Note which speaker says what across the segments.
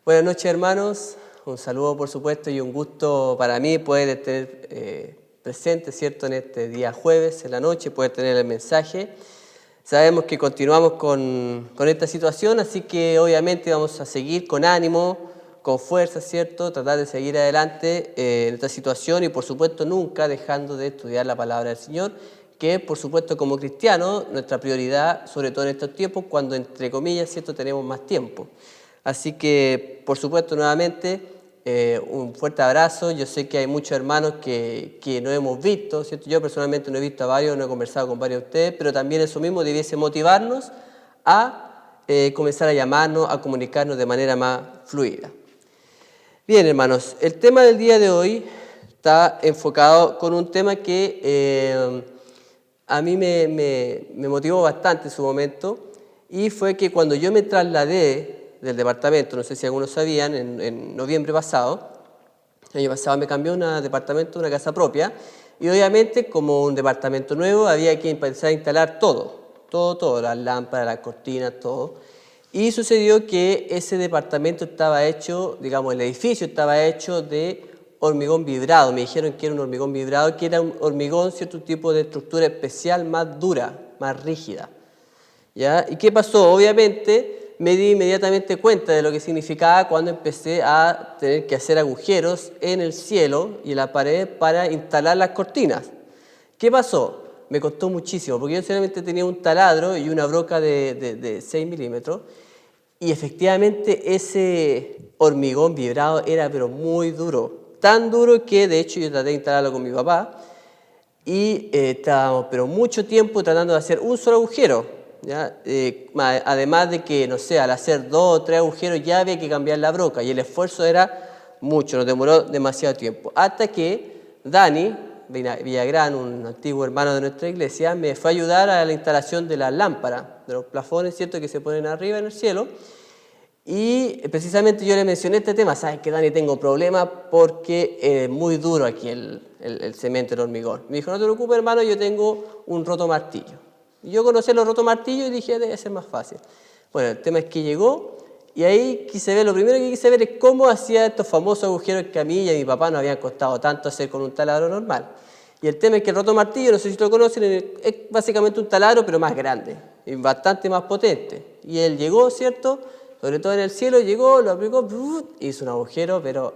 Speaker 1: Buenas noches, hermanos. Un saludo, por supuesto, y un gusto para mí poder tener presente, ¿cierto?, en este día jueves, en la noche, poder tener el mensaje. Sabemos que continuamos con esta situación, así que obviamente vamos a seguir con ánimo, con fuerza, ¿cierto?, tratar de seguir adelante en esta situación y, por supuesto, nunca dejando de estudiar la palabra del Señor, que es, por supuesto, como cristianos, nuestra prioridad, sobre todo en estos tiempos, cuando, entre comillas, ¿cierto?, tenemos más tiempo. Así que, por supuesto, nuevamente, un fuerte abrazo. Yo sé que hay muchos hermanos que no hemos visto, ¿cierto? Yo personalmente no he visto a varios, no he conversado con varios de ustedes, pero también eso mismo debiese motivarnos a comenzar a llamarnos, a comunicarnos de manera más fluida. Bien, hermanos, el tema del día de hoy está enfocado con un tema que a mí me motivó bastante en su momento, y fue que cuando yo me trasladé del departamento, no sé si algunos sabían, en noviembre pasado, el año pasado me cambié un departamento, una casa propia, y obviamente como un departamento nuevo había que empezar a instalar todo, las lámparas, las cortinas, todo. Y sucedió que ese departamento estaba hecho, digamos, el edificio estaba hecho de hormigón vibrado. Me dijeron que era un hormigón vibrado, que era un hormigón, cierto tipo de estructura especial, más dura, más rígida. ¿Ya? ¿Y qué pasó? Obviamente me di inmediatamente cuenta de lo que significaba cuando empecé a tener que hacer agujeros en el cielo y en la pared para instalar las cortinas. ¿Qué pasó? Me costó muchísimo, porque yo solamente tenía un taladro y una broca de 6 milímetros, y efectivamente ese hormigón vibrado era pero muy duro, tan duro que de hecho yo traté de instalarlo con mi papá, y estábamos pero mucho tiempo tratando de hacer un solo agujero. ¿Ya? Además de que, no sé, al hacer 2 o 3 agujeros ya había que cambiar la broca y el esfuerzo era mucho, nos demoró demasiado tiempo. Hasta que Dani Villagrán, un antiguo hermano de nuestra iglesia, me fue a ayudar a la instalación de las lámparas, de los plafones, ¿cierto?, que se ponen arriba en el cielo. Y precisamente yo le mencioné este tema. ¿Sabes qué, Dani? Tengo problemas porque es muy duro aquí el cemento, el hormigón. Me dijo, no te preocupes, hermano, yo tengo un roto martillo. Yo conocí los rotos martillos y dije, debe ser más fácil. Bueno, el tema es que llegó y ahí lo primero que quise ver es cómo hacía estos famosos agujeros que a mí y a mi papá nos habían costado tanto hacer con un taladro normal. Y el tema es que el roto martillo, no sé si lo conocen, es básicamente un taladro pero más grande y bastante más potente. Y él llegó, ¿cierto?, sobre todo en el cielo, llegó, lo aplicó, hizo un agujero, pero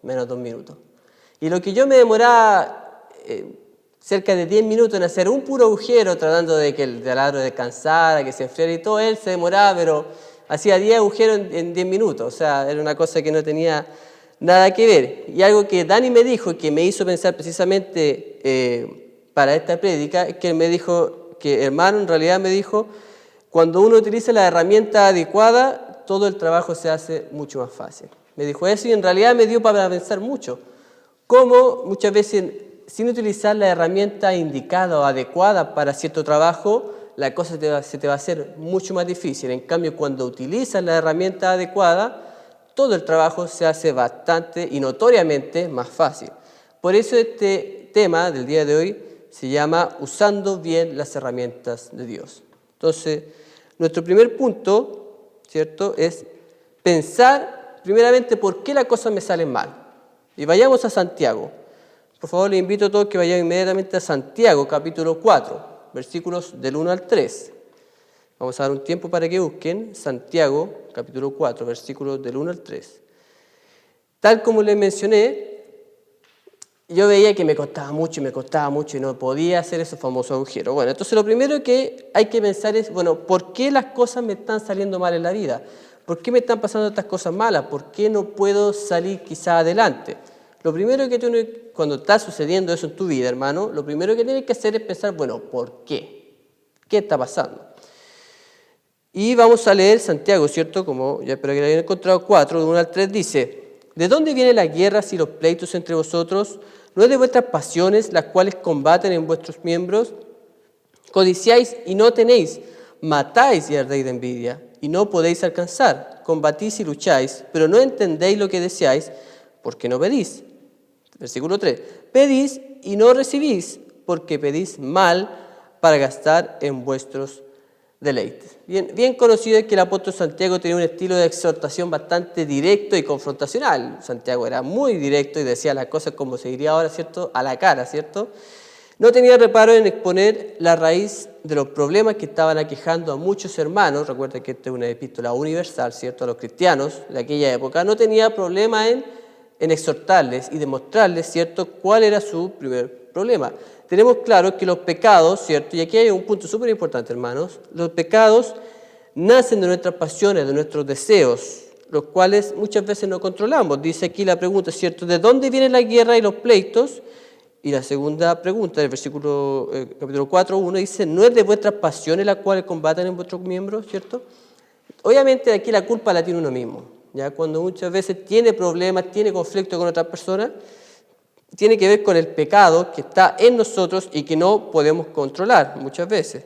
Speaker 1: menos de 1 minuto. Y lo que yo me demoraba cerca de 10 minutos en hacer un puro agujero, tratando de que el taladro descansara, que se enfriara y todo, él se demoraba, pero hacía 10 agujeros en 10 minutos. O sea, era una cosa que no tenía nada que ver. Y algo que Dani me dijo y que me hizo pensar precisamente para esta prédica, es que él me dijo, que hermano, en realidad me dijo, cuando uno utiliza la herramienta adecuada, todo el trabajo se hace mucho más fácil. Me dijo eso y en realidad me dio para pensar mucho. Cómo muchas veces, sin utilizar la herramienta indicada o adecuada para cierto trabajo, la cosa se te va a hacer mucho más difícil. En cambio, cuando utilizas la herramienta adecuada, todo el trabajo se hace bastante y notoriamente más fácil. Por eso este tema del día de hoy se llama Usando bien las herramientas de Dios. Entonces, nuestro primer punto, ¿cierto?, es pensar primeramente por qué las cosas me salen mal. Y vayamos a Santiago. Por favor, les invito a todos que vayan inmediatamente a Santiago, capítulo 4, versículos del 1 al 3. Vamos a dar un tiempo para que busquen Santiago, capítulo 4, versículos del 1 al 3. Tal como les mencioné, yo veía que me costaba mucho y no podía hacer esos famosos agujeros. Bueno, entonces lo primero que hay que pensar es, bueno, ¿por qué las cosas me están saliendo mal en la vida? ¿Por qué me están pasando estas cosas malas? ¿Por qué no puedo salir quizá adelante? Lo primero que tú, cuando está sucediendo eso en tu vida, hermano, lo primero que tienes que hacer es pensar, bueno, ¿por qué? ¿Qué está pasando? Y vamos a leer Santiago, ¿cierto? Como ya espero que lo hayan encontrado, 4, de 1 al 3, dice, ¿de dónde vienen las guerras y los pleitos entre vosotros? ¿No es de vuestras pasiones las cuales combaten en vuestros miembros? Codiciáis y no tenéis, matáis y ardéis de envidia, y no podéis alcanzar. Combatís y lucháis, pero no entendéis lo que deseáis, porque no pedís. Versículo 3. Pedís y no recibís, porque pedís mal para gastar en vuestros deleites. Bien conocido es que el apóstol Santiago tenía un estilo de exhortación bastante directo y confrontacional. Santiago era muy directo y decía las cosas como se diría ahora, ¿cierto?, a la cara, ¿cierto? No tenía reparo en exponer la raíz de los problemas que estaban aquejando a muchos hermanos. Recuerda que esta es una epístola universal, ¿cierto?, a los cristianos de aquella época. No tenía problema en exhortarles y demostrarles, ¿cierto?, cuál era su primer problema. Tenemos claro que los pecados, ¿cierto?, y aquí hay un punto súper importante, hermanos, los pecados nacen de nuestras pasiones, de nuestros deseos, los cuales muchas veces no controlamos. Dice aquí la pregunta, ¿cierto?, ¿de dónde viene la guerra y los pleitos? Y la segunda pregunta, del versículo capítulo 4:1, dice, ¿no es de vuestras pasiones las cuales combaten en vuestros miembros, ¿cierto? Obviamente aquí la culpa la tiene uno mismo, ¿ya? Cuando muchas veces tiene problemas, tiene conflicto con otras personas, tiene que ver con el pecado que está en nosotros y que no podemos controlar muchas veces.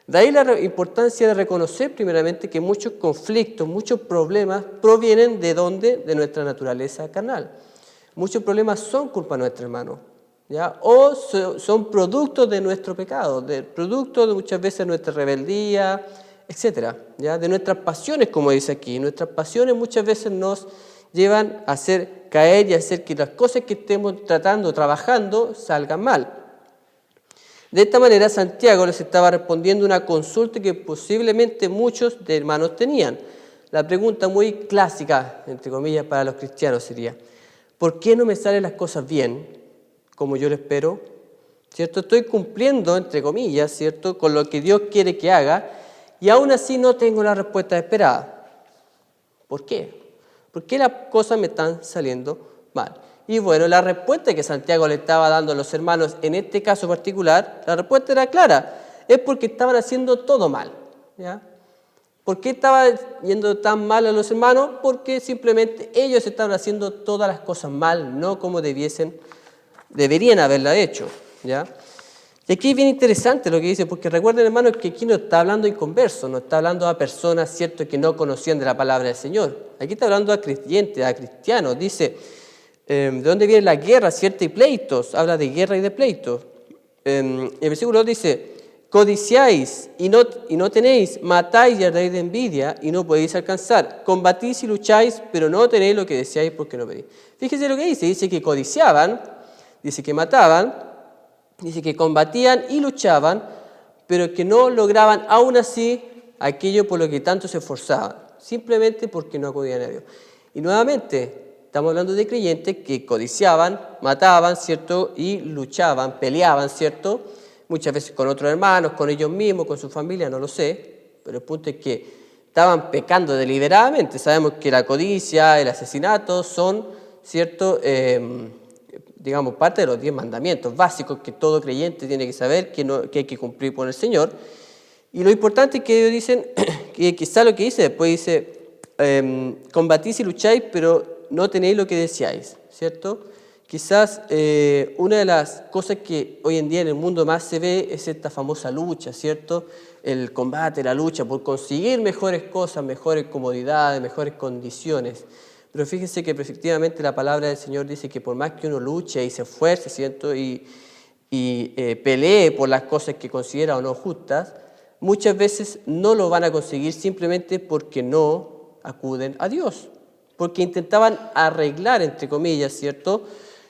Speaker 1: De ahí la importancia de reconocer primeramente que muchos conflictos, muchos problemas provienen de ¿dónde? De nuestra naturaleza carnal. Muchos problemas son culpa nuestra, hermano, ¿ya? O son productos de nuestro pecado, productos de muchas veces nuestra rebeldía, etcétera, ¿ya? De nuestras pasiones, como dice aquí. Nuestras pasiones muchas veces nos llevan a hacer caer y hacer que las cosas que estemos trabajando, salgan mal. De esta manera, Santiago les estaba respondiendo una consulta que posiblemente muchos de hermanos tenían. La pregunta muy clásica, entre comillas, para los cristianos sería, ¿por qué no me salen las cosas bien, como yo lo espero? ¿Cierto? Estoy cumpliendo, entre comillas, ¿cierto?, con lo que Dios quiere que haga, y aún así no tengo la respuesta esperada. ¿Por qué? ¿Por qué las cosas me están saliendo mal? Y bueno, la respuesta que Santiago le estaba dando a los hermanos en este caso particular, la respuesta era clara, es porque estaban haciendo todo mal, ¿ya? ¿Por qué estaba yendo tan mal a los hermanos? Porque simplemente ellos estaban haciendo todas las cosas mal, no como deberían haberla hecho, ¿ya? Y aquí es bien interesante lo que dice, porque recuerden, hermanos, que aquí no está hablando a inconversos, no está hablando a personas, ¿cierto?, que no conocían de la palabra del Señor. Aquí está hablando a creyentes, a cristianos. Dice, ¿de dónde viene la guerra, cierto, y pleitos? Habla de guerra y de pleitos. El versículo 2 dice, codiciáis y no tenéis, matáis y ardáis de envidia y no podéis alcanzar. Combatís y lucháis, pero no tenéis lo que deseáis porque no pedís. Fíjese lo que dice que codiciaban, dice que mataban, dice que combatían y luchaban, pero que no lograban aún así aquello por lo que tanto se esforzaban, simplemente porque no acudían a Dios. Y nuevamente, estamos hablando de creyentes que codiciaban, mataban, ¿cierto? Y luchaban, peleaban, ¿cierto? Muchas veces con otros hermanos, con ellos mismos, con su familia, no lo sé, pero el punto es que estaban pecando deliberadamente. Sabemos que la codicia, el asesinato son, ¿cierto?, digamos, parte de los 10 mandamientos básicos que todo creyente tiene que saber que hay que cumplir por el Señor. Y lo importante es que ellos dicen, que quizá lo que dice, después dice, combatís y lucháis, pero no tenéis lo que deseáis, ¿cierto? Quizás una de las cosas que hoy en día en el mundo más se ve es esta famosa lucha, ¿cierto? El combate, la lucha por conseguir mejores cosas, mejores comodidades, mejores condiciones. Pero fíjense que efectivamente la palabra del Señor dice que por más que uno luche y se esfuerce, ¿cierto?, y pelee por las cosas que considera o no justas, muchas veces no lo van a conseguir simplemente porque no acuden a Dios, porque intentaban arreglar, entre comillas, ¿cierto?,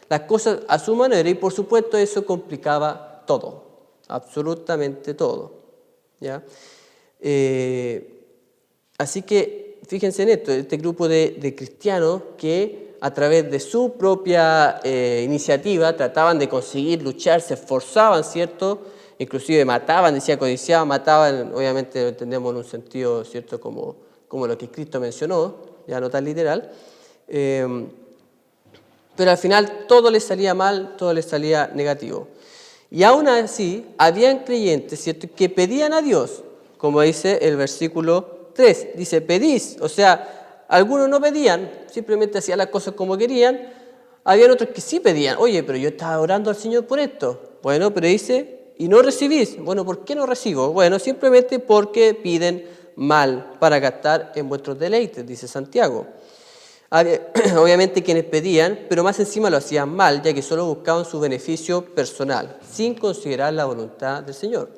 Speaker 1: las cosas a su manera, y por supuesto eso complicaba todo, absolutamente todo, ¿ya? Así que fíjense en esto, este grupo de cristianos que a través de su propia iniciativa trataban de conseguir luchar, se esforzaban, ¿cierto? Inclusive mataban, decía codiciaban, mataban, obviamente lo entendemos en un sentido, ¿cierto?, como lo que Cristo mencionó, ya no tan literal, pero al final todo les salía mal, todo les salía negativo. Y aún así, habían creyentes, ¿cierto?, que pedían a Dios, como dice el versículo 3, dice, pedís, o sea, algunos no pedían, simplemente hacían las cosas como querían, habían otros que sí pedían, oye, pero yo estaba orando al Señor por esto, bueno, pero dice, y no recibís, bueno, ¿por qué no recibo? Bueno, simplemente porque piden mal para gastar en vuestros deleites, dice Santiago. Obviamente quienes pedían, pero más encima lo hacían mal, ya que solo buscaban su beneficio personal, sin considerar la voluntad del Señor.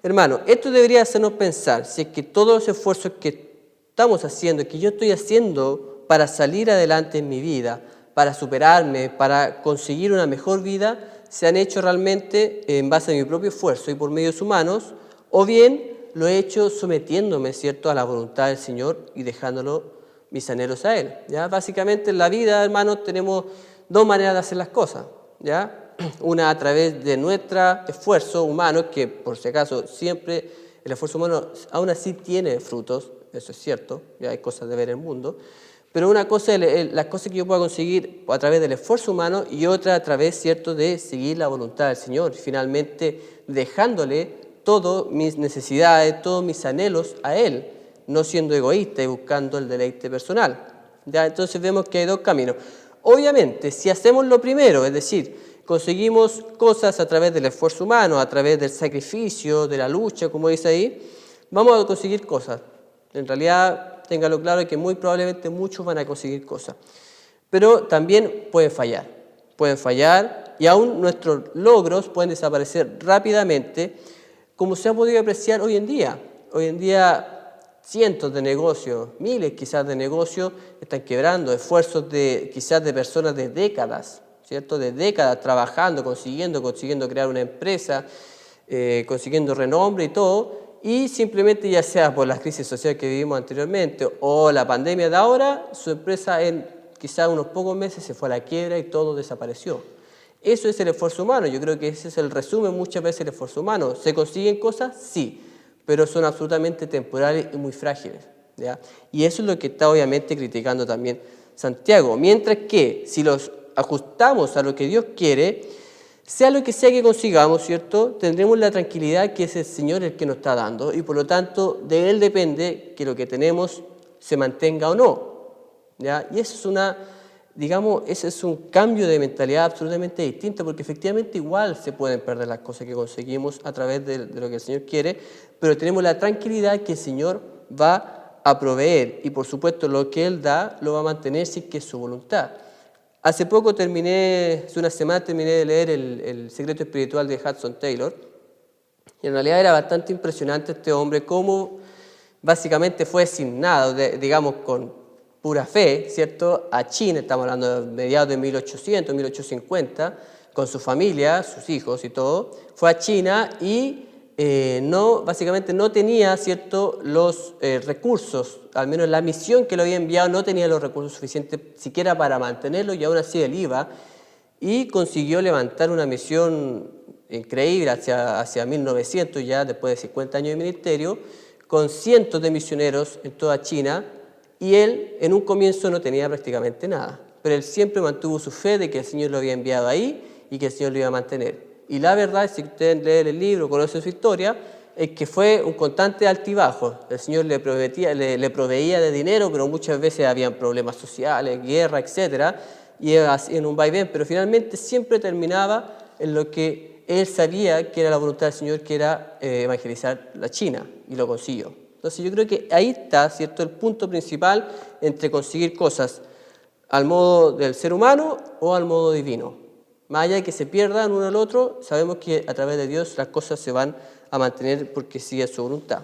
Speaker 1: Hermano, esto debería hacernos pensar si es que todos los esfuerzos que estamos haciendo, que yo estoy haciendo para salir adelante en mi vida, para superarme, para conseguir una mejor vida, se han hecho realmente en base a mi propio esfuerzo y por medios humanos, o bien lo he hecho sometiéndome, ¿cierto?, a la voluntad del Señor y dejándolo mis anhelos a Él. ¿Ya? Básicamente en la vida, hermanos, tenemos dos maneras de hacer las cosas, ¿ya? Una a través de nuestro esfuerzo humano, que por si acaso siempre el esfuerzo humano aún así tiene frutos, eso es cierto, ya hay cosas de ver en el mundo, pero una cosa es las cosas que yo puedo conseguir a través del esfuerzo humano y otra a través, cierto, de seguir la voluntad del Señor, finalmente dejándole todas mis necesidades, todos mis anhelos a Él, no siendo egoísta y buscando el deleite personal. ¿Ya? Entonces vemos que hay dos caminos. Obviamente, si hacemos lo primero, es decir, conseguimos cosas a través del esfuerzo humano, a través del sacrificio, de la lucha, como dice ahí, vamos a conseguir cosas. En realidad, téngalo claro que muy probablemente muchos van a conseguir cosas. Pero también pueden fallar y aún nuestros logros pueden desaparecer rápidamente, como se ha podido apreciar hoy en día. Hoy en día cientos de negocios, miles quizás de negocios están quebrando, esfuerzos quizás de personas de décadas, ¿cierto? De décadas trabajando, consiguiendo crear una empresa, consiguiendo renombre y todo, y simplemente ya sea por las crisis sociales que vivimos anteriormente o la pandemia de ahora, su empresa en quizás unos pocos meses se fue a la quiebra y todo desapareció. Eso es el esfuerzo humano, yo creo que ese es el resumen muchas veces del esfuerzo humano. ¿Se consiguen cosas? Sí, pero son absolutamente temporales y muy frágiles, ¿ya? Y eso es lo que está obviamente criticando también Santiago. Mientras que si los ajustamos a lo que Dios quiere, sea lo que sea que consigamos, ¿cierto?, tendremos la tranquilidad que es el Señor el que nos está dando y por lo tanto de Él depende que lo que tenemos se mantenga o no, ¿ya? Y eso es ese es un cambio de mentalidad absolutamente distinto porque efectivamente igual se pueden perder las cosas que conseguimos a través de lo que el Señor quiere, pero tenemos la tranquilidad que el Señor va a proveer y por supuesto lo que Él da lo va a mantener si es que es su voluntad. Hace una semana terminé de leer el Secreto Espiritual de Hudson Taylor y en realidad era bastante impresionante este hombre cómo básicamente fue designado, digamos con pura fe, ¿cierto?, a China, estamos hablando de mediados de 1800, 1850, con su familia, sus hijos y todo, fue a China y básicamente no tenía, ¿cierto?, los recursos, al menos la misión que lo había enviado no tenía los recursos suficientes siquiera para mantenerlo y aún así él iba y consiguió levantar una misión increíble hacia 1900 ya, después de 50 años de ministerio, con cientos de misioneros en toda China y él en un comienzo no tenía prácticamente nada, pero él siempre mantuvo su fe de que el Señor lo había enviado ahí y que el Señor lo iba a mantener. Y la verdad, si usted lee el libro, conoce su historia, es que fue un constante altibajo. El Señor le proveía de dinero, pero muchas veces habían problemas sociales, guerra, etc. Y en un vaivén, pero finalmente siempre terminaba en lo que él sabía que era la voluntad del Señor, que era evangelizar la China, y lo consiguió. Entonces yo creo que ahí está, ¿cierto?, el punto principal entre conseguir cosas al modo del ser humano o al modo divino. Más allá de que se pierdan uno al otro, sabemos que a través de Dios las cosas se van a mantener porque sigue su voluntad.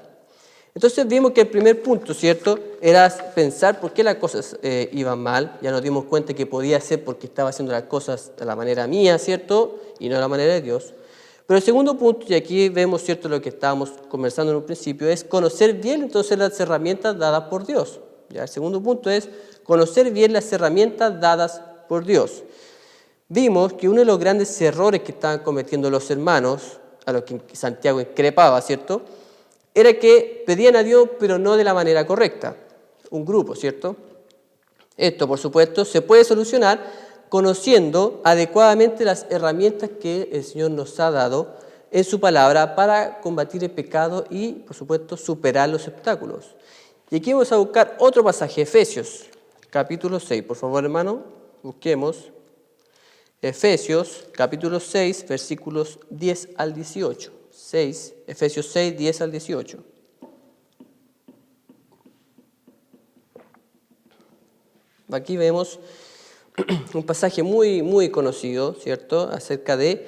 Speaker 1: Entonces vimos que el primer punto, ¿cierto?, era pensar por qué las cosas iban mal. Ya nos dimos cuenta que podía ser porque estaba haciendo las cosas de la manera mía, ¿cierto?, y no de la manera de Dios. Pero el segundo punto, y aquí vemos, ¿cierto?, lo que estábamos conversando en un principio, es conocer bien entonces las herramientas dadas por Dios. ¿Ya? El segundo punto es conocer bien las herramientas dadas por Dios. Vimos que uno de los grandes errores que estaban cometiendo los hermanos, a los que Santiago increpaba, ¿cierto?, era que pedían a Dios, pero no de la manera correcta. Un grupo, ¿cierto? Esto, por supuesto, se puede solucionar conociendo adecuadamente las herramientas que el Señor nos ha dado en su palabra para combatir el pecado y, por supuesto, superar los obstáculos. Y aquí vamos a buscar otro pasaje, Efesios, capítulo 6. Por favor, hermano, busquemos Efesios, capítulo 6, versículos 10 al 18. Efesios 6, 10 al 18. Aquí vemos un pasaje muy, muy conocido, ¿cierto?, acerca de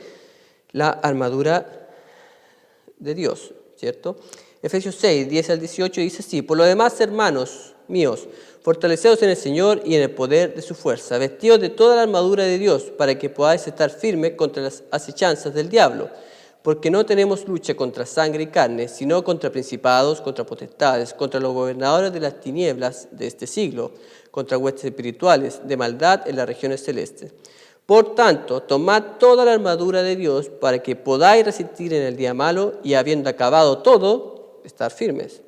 Speaker 1: la armadura de Dios, ¿cierto? Efesios 6, 10 al 18 dice así: por lo demás, hermanos míos, fortaleceos en el Señor y en el poder de su fuerza, vestidos de toda la armadura de Dios, para que podáis estar firmes contra las acechanzas del diablo. Porque no tenemos lucha contra sangre y carne, sino contra principados, contra potestades, contra los gobernadores de las tinieblas de este siglo, contra huestes espirituales de maldad en las regiones celestes. Por tanto, tomad toda la armadura de Dios para que podáis resistir en el día malo y, habiendo acabado todo, estar firmes.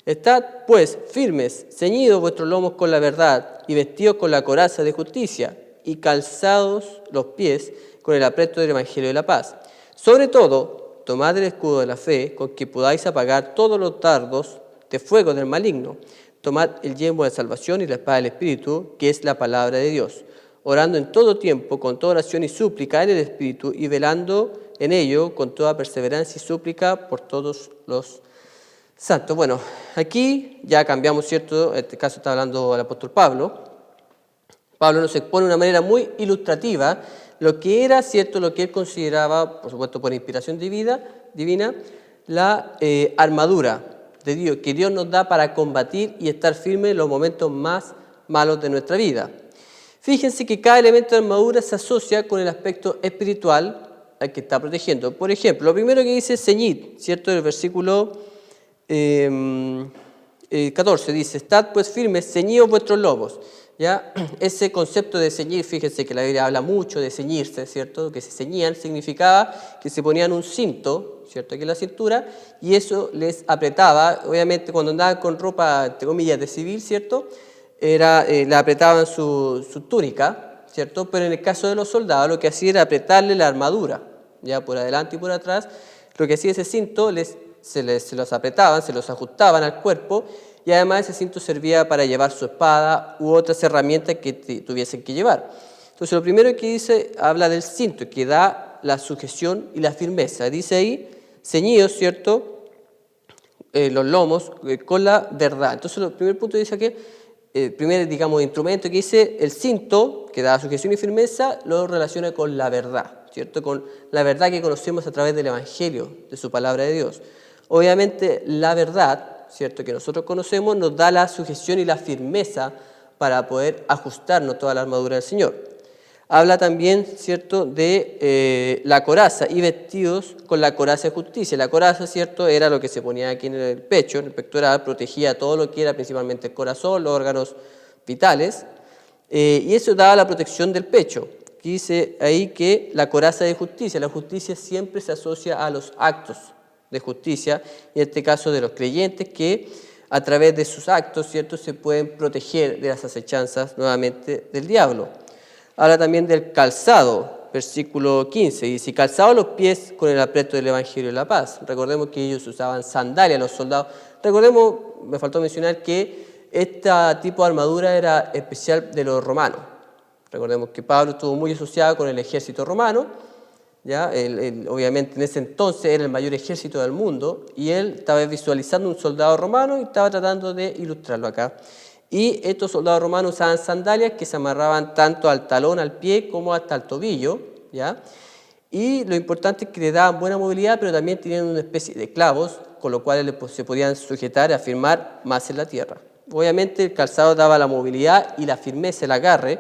Speaker 1: Estad, pues, firmes, ceñidos vuestros lomos con la verdad y vestidos con la coraza de justicia y calzados los pies con el apresto del evangelio de la paz. Sobre todo, tomad el escudo de la fe, con que podáis apagar todos los dardos de fuego del maligno. Tomad el yelmo de salvación y la espada del Espíritu, que es la palabra de Dios, orando en todo tiempo, con toda oración y súplica en el Espíritu, y velando en ello con toda perseverancia y súplica por todos los santos. Bueno, aquí ya cambiamos, ¿cierto? En este caso está hablando el apóstol Pablo. Pablo nos expone de una manera muy ilustrativa lo que era, ¿cierto?, lo que él consideraba, por supuesto por inspiración divina, la armadura de Dios, que Dios nos da para combatir y estar firmes en los momentos más malos de nuestra vida. Fíjense que cada elemento de armadura se asocia con el aspecto espiritual al que está protegiendo. Por ejemplo, lo primero que dice ceñid, ¿cierto?, el versículo 14 dice: estad pues firmes, ceñidos vuestros lomos. ¿Ya? Ese concepto de ceñir, fíjense que la Biblia habla mucho de ceñirse, ¿cierto? Que se ceñían significaba que se ponían un cinto, ¿cierto?, aquí en la cintura, y eso les apretaba. Obviamente cuando andaban con ropa, entre comillas, de civil, ¿cierto?, le apretaban su túnica, ¿cierto? Pero en el caso de los soldados lo que hacía era apretarle la armadura, ya por adelante y por atrás. Lo que hacía ese cinto, se los apretaban, se los ajustaban al cuerpo, y además ese cinto servía para llevar su espada u otras herramientas que tuviesen que llevar. Entonces lo primero que dice, habla del cinto, que da la sujeción y la firmeza. Dice ahí, ceñidos, ¿cierto?, los lomos con la verdad. Entonces el primer punto dice que el primer, digamos, instrumento que dice el cinto, que da sujeción y firmeza, lo relaciona con la verdad, ¿cierto?, con la verdad que conocemos a través del Evangelio, de su palabra de Dios. Obviamente la verdad, ¿cierto?, que nosotros conocemos, nos da la sujeción y la firmeza para poder ajustarnos toda la armadura del Señor. Habla también, ¿cierto?, de la coraza y vestidos con la coraza de justicia. La coraza, ¿cierto?, era lo que se ponía aquí en el pecho, en el pectoral, protegía todo lo que era principalmente el corazón, los órganos vitales, y eso daba la protección del pecho. Aquí dice ahí que la coraza de justicia, la justicia siempre se asocia a los actos de justicia, y en este caso de los creyentes que a través de sus actos, ¿cierto?, se pueden proteger de las acechanzas nuevamente del diablo. Habla también del calzado, versículo 15, dice: y calzados los pies con el apresto del evangelio de la paz. Recordemos que ellos usaban sandalias, los soldados. Recordemos, me faltó mencionar que este tipo de armadura era especial de los romanos. Recordemos que Pablo estuvo muy asociado con el ejército romano. ¿Ya? Obviamente en ese entonces era el mayor ejército del mundo, y él estaba visualizando un soldado romano y estaba tratando de ilustrarlo acá. Y estos soldados romanos usaban sandalias que se amarraban tanto al talón, al pie, como hasta el tobillo, ¿ya? Y lo importante es que le daban buena movilidad, pero también tenían una especie de clavos, con lo cual se podían sujetar y afirmar más en la tierra. Obviamente el calzado daba la movilidad y la firmeza, el agarre,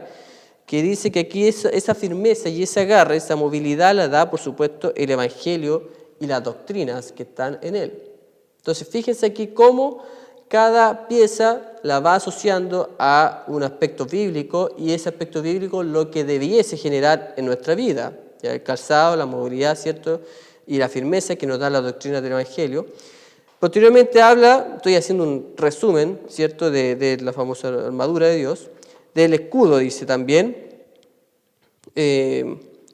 Speaker 1: que dice que aquí esa firmeza y ese agarre, esa movilidad la da, por supuesto, el Evangelio y las doctrinas que están en él. Entonces, fíjense aquí cómo cada pieza la va asociando a un aspecto bíblico, y ese aspecto bíblico lo que debiese generar en nuestra vida. Ya el calzado, la movilidad, ¿cierto?, y la firmeza que nos da la doctrina del Evangelio. Posteriormente habla, estoy haciendo un resumen, ¿cierto?, de la famosa armadura de Dios. Del escudo dice también,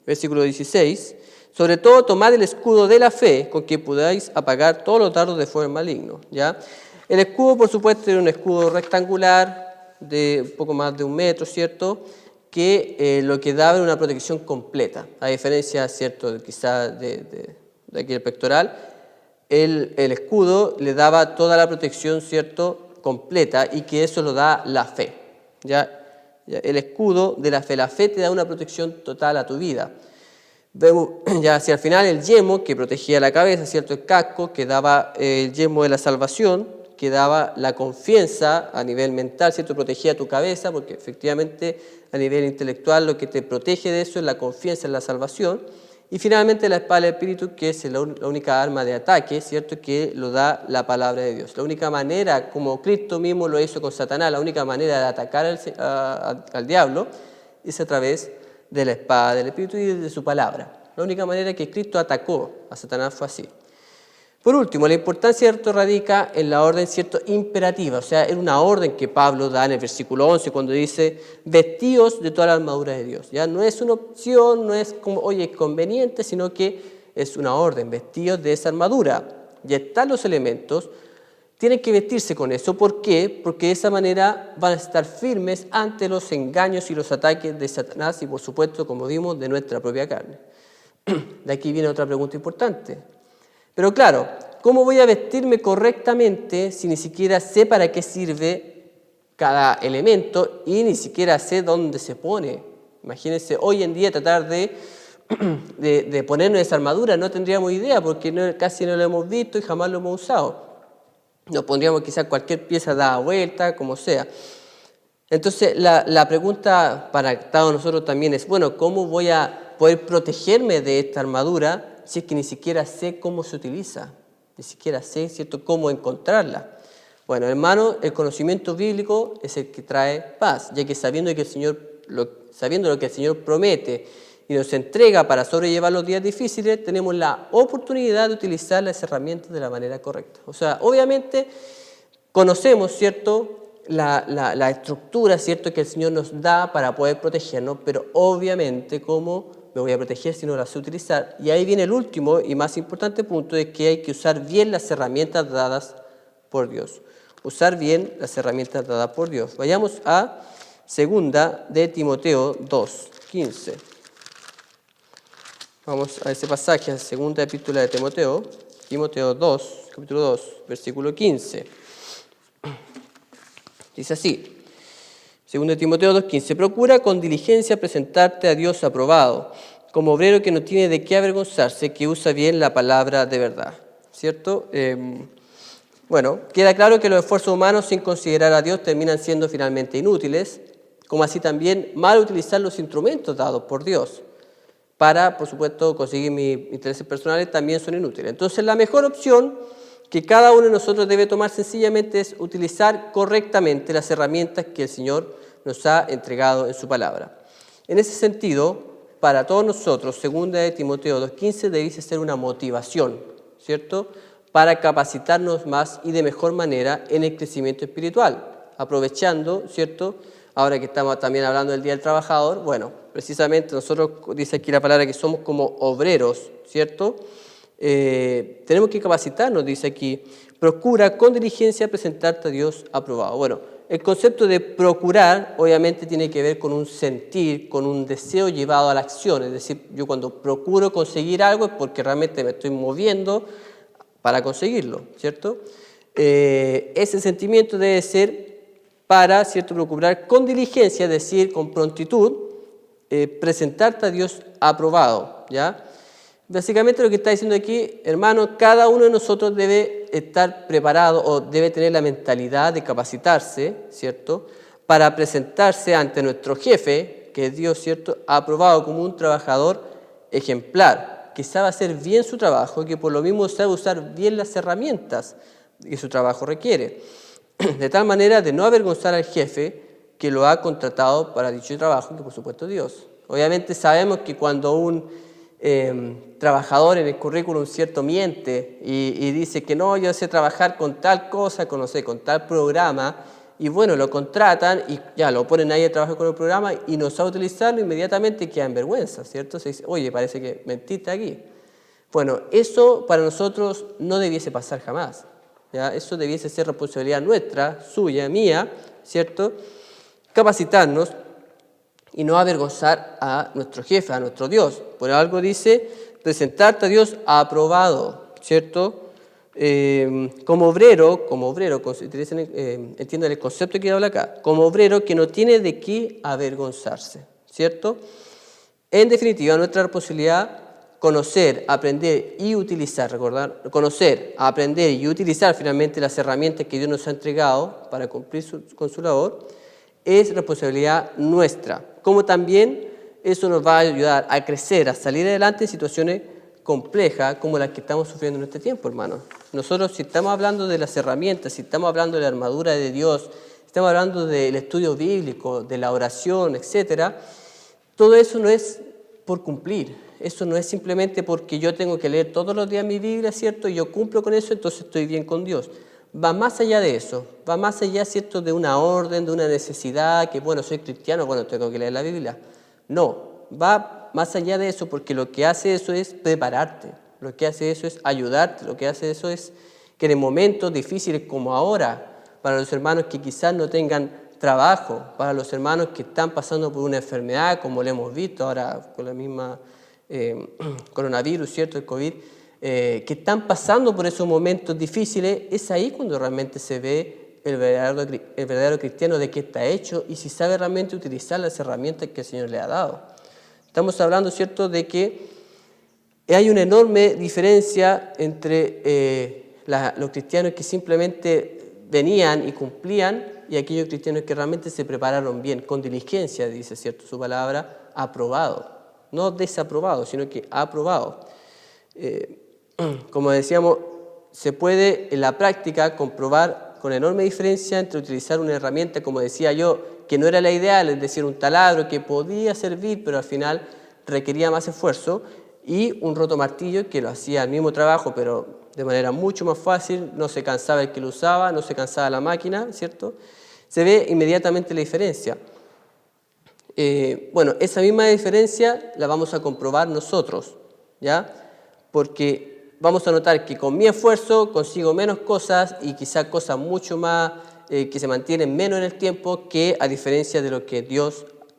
Speaker 1: versículo 16, sobre todo tomad el escudo de la fe, con que podáis apagar todos los dardos de fuego maligno. ¿Ya? El escudo, por supuesto, era un escudo rectangular de un poco más de 1 metro, ¿cierto?, que lo que daba era una protección completa, a diferencia, ¿cierto?, quizás de aquí el pectoral. El escudo le daba toda la protección, ¿cierto?, completa, y que eso lo da la fe. ¿Ya? El escudo de la fe te da una protección total a tu vida. Vemos ya hacia el final el yelmo que protegía la cabeza, ¿cierto? El casco que daba el yelmo de la salvación, que daba la confianza a nivel mental, ¿cierto? Protegía tu cabeza, porque efectivamente a nivel intelectual lo que te protege de eso es la confianza en la salvación. Y finalmente la espada del Espíritu, que es la única arma de ataque, ¿cierto? Que lo da la palabra de Dios. La única manera, como Cristo mismo lo hizo con Satanás, la única manera de atacar al diablo es a través de la espada del Espíritu y de su palabra. La única manera que Cristo atacó a Satanás fue así. Por último, la importancia, ¿cierto?, radica en la orden, ¿cierto?, imperativa, o sea, en una orden que Pablo da en el versículo 11 cuando dice, vestíos de toda la armadura de Dios. Ya no es una opción, no es como, oye, conveniente, sino que es una orden, vestíos de esa armadura. Ya están los elementos, tienen que vestirse con eso. ¿Por qué? Porque de esa manera van a estar firmes ante los engaños y los ataques de Satanás y, por supuesto, como vimos, de nuestra propia carne. De aquí viene otra pregunta importante. Pero claro, ¿cómo voy a vestirme correctamente si ni siquiera sé para qué sirve cada elemento y ni siquiera sé dónde se pone? Imagínense, hoy en día tratar de ponernos esa armadura no tendríamos idea porque casi no lo hemos visto y jamás lo hemos usado. Nos pondríamos quizás cualquier pieza dada vuelta, como sea. Entonces, la pregunta para todos nosotros también es, bueno, ¿cómo voy a poder protegerme de esta armadura si es que ni siquiera sé cómo se utiliza? Ni siquiera sé, ¿cierto?, cómo encontrarla. Bueno, hermano, el conocimiento bíblico es el que trae paz, ya que sabiendo lo que el Señor promete y nos entrega para sobrellevar los días difíciles, tenemos la oportunidad de utilizar las herramientas de la manera correcta. O sea, obviamente conocemos, ¿cierto?, la estructura, ¿cierto?, que el Señor nos da para poder protegernos, pero obviamente cómo me voy a proteger si no las sé utilizar. Y ahí viene el último y más importante punto, de que hay que usar bien las herramientas dadas por Dios. Usar bien las herramientas dadas por Dios. Vayamos a 2 de Timoteo 2:15. Vamos a ese pasaje, a la segunda epístola de Timoteo, Timoteo 2, capítulo 2, versículo 15. Dice así, 2 Timoteo 2:15, procura con diligencia presentarte a Dios aprobado, como obrero que no tiene de qué avergonzarse, que usa bien la palabra de verdad. ¿Cierto? Bueno, queda claro que los esfuerzos humanos sin considerar a Dios terminan siendo finalmente inútiles, como así también mal utilizar los instrumentos dados por Dios para, por supuesto, conseguir mis intereses personales también son inútiles. Entonces, la mejor opción que cada uno de nosotros debe tomar sencillamente es utilizar correctamente las herramientas que el Señor nos ha entregado en su palabra. En ese sentido, para todos nosotros, 2 de Timoteo 2:15 debe ser una motivación, ¿cierto?, para capacitarnos más y de mejor manera en el crecimiento espiritual, aprovechando, ¿cierto?, ahora que estamos también hablando del Día del Trabajador, bueno, precisamente nosotros, dice aquí la palabra, que somos como obreros, ¿cierto?, tenemos que capacitarnos, dice aquí, procura con diligencia presentarte a Dios aprobado. Bueno, el concepto de procurar obviamente tiene que ver con un sentir, con un deseo llevado a la acción, es decir, yo cuando procuro conseguir algo es porque realmente me estoy moviendo para conseguirlo, ¿cierto? Ese sentimiento debe ser para, ¿cierto?, procurar con diligencia, es decir, con prontitud, presentarte a Dios aprobado, ¿ya? Básicamente lo que está diciendo aquí, hermano, cada uno de nosotros debe estar preparado o debe tener la mentalidad de capacitarse, ¿cierto?, para presentarse ante nuestro jefe, que es Dios, ¿cierto?, aprobado como un trabajador ejemplar, que sabe hacer bien su trabajo y que por lo mismo sabe usar bien las herramientas que su trabajo requiere, de tal manera de no avergonzar al jefe que lo ha contratado para dicho trabajo, que por supuesto es Dios. Obviamente sabemos que cuando un trabajador en el currículum, ¿cierto?, miente y dice que no, yo sé trabajar con tal cosa, con tal programa, y bueno, lo contratan y ya lo ponen ahí a trabajar con el programa y no sabe utilizarlo, inmediatamente queda en vergüenza, ¿cierto? Se dice, oye, parece que mentiste aquí. Bueno, eso para nosotros no debiese pasar jamás, ¿ya? Eso debiese ser responsabilidad nuestra, suya, mía, ¿cierto? Capacitarnos y no avergonzar a nuestro jefe, a nuestro Dios. Por algo dice, presentarte a Dios aprobado, ¿cierto? Como obrero, entiendan el concepto que habla acá, como obrero que no tiene de qué avergonzarse, ¿cierto? En definitiva, nuestra responsabilidad conocer, aprender y utilizar, recordar, conocer, aprender y utilizar finalmente las herramientas que Dios nos ha entregado para cumplir con su labor, es responsabilidad nuestra. Como también eso nos va a ayudar a crecer, a salir adelante en situaciones complejas como las que estamos sufriendo en este tiempo, hermanos. Nosotros, si estamos hablando de las herramientas, si estamos hablando de la armadura de Dios, si estamos hablando del estudio bíblico, de la oración, etcétera, todo eso no es por cumplir. Eso no es simplemente porque yo tengo que leer todos los días mi Biblia, ¿cierto? Y yo cumplo con eso, entonces estoy bien con Dios. Va más allá de eso, va más allá, ¿cierto?, de una orden, de una necesidad, que bueno, soy cristiano, bueno, tengo que leer la Biblia. No, va más allá de eso, porque lo que hace eso es prepararte, lo que hace eso es ayudarte, lo que hace eso es que en momentos difíciles como ahora, para los hermanos que quizás no tengan trabajo, para los hermanos que están pasando por una enfermedad, como lo hemos visto ahora con la misma coronavirus, ¿cierto?, el COVID, que están pasando por esos momentos difíciles, es ahí cuando realmente se ve el verdadero cristiano de qué está hecho y si sabe realmente utilizar las herramientas que el Señor le ha dado. Estamos hablando, ¿cierto?, de que hay una enorme diferencia entre los cristianos que simplemente venían y cumplían y aquellos cristianos que realmente se prepararon bien, con diligencia, dice, ¿cierto?, su palabra, aprobado. No desaprobado, sino que aprobado. Como decíamos, se puede en la práctica comprobar con enorme diferencia entre utilizar una herramienta, como decía yo, que no era la ideal, es decir, un taladro que podía servir, pero al final requería más esfuerzo, y un rotomartillo que lo hacía el mismo trabajo, pero de manera mucho más fácil, no se cansaba el que lo usaba, no se cansaba la máquina, ¿cierto? Se ve inmediatamente la diferencia. Bueno, esa misma diferencia la vamos a comprobar nosotros, ¿ya? Porque vamos a notar que con mi esfuerzo consigo menos cosas y quizás cosas mucho más que se mantienen menos en el tiempo que a diferencia de lo que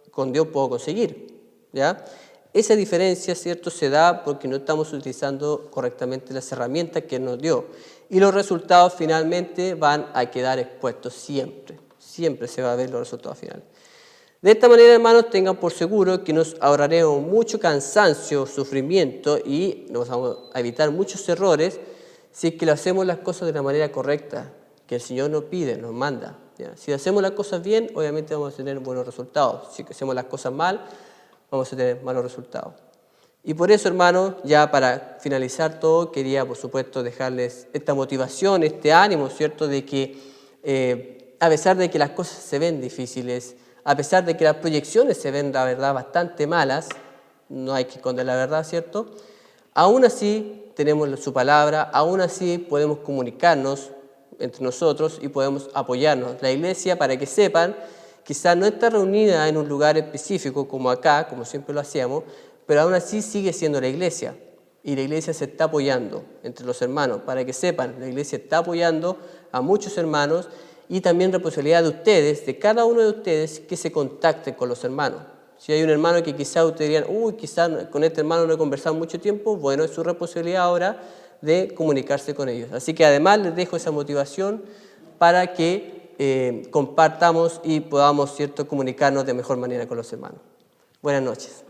Speaker 1: con Dios puedo conseguir, ¿ya? Esa diferencia, ¿cierto?, se da porque no estamos utilizando correctamente las herramientas que Él nos dio y los resultados finalmente van a quedar expuestos siempre, siempre se va a ver los resultados finales. De esta manera, hermanos, tengan por seguro que nos ahorraremos mucho cansancio, sufrimiento y nos vamos a evitar muchos errores si es que lo hacemos las cosas de la manera correcta, que el Señor nos pide, nos manda, ¿ya? Si hacemos las cosas bien, obviamente vamos a tener buenos resultados. Si hacemos las cosas mal, vamos a tener malos resultados. Y por eso, hermanos, ya para finalizar todo, quería, por supuesto, dejarles esta motivación, este ánimo, ¿cierto?, de que a pesar de que las cosas se ven difíciles, a pesar de que las proyecciones se ven, la verdad, bastante malas, no hay que esconder la verdad, ¿cierto?, aún así tenemos su palabra, aún así podemos comunicarnos entre nosotros y podemos apoyarnos. La iglesia, para que sepan, quizás no está reunida en un lugar específico como acá, como siempre lo hacíamos, pero aún así sigue siendo la iglesia. Y la iglesia se está apoyando entre los hermanos. Para que sepan, la iglesia está apoyando a muchos hermanos y también responsabilidad de ustedes, de cada uno de ustedes, que se contacten con los hermanos. Si hay un hermano que quizás ustedes dirían, quizás con este hermano no he conversado mucho tiempo, bueno, es su responsabilidad ahora de comunicarse con ellos. Así que además les dejo esa motivación para que compartamos y podamos, ¿cierto?, comunicarnos de mejor manera con los hermanos. Buenas noches.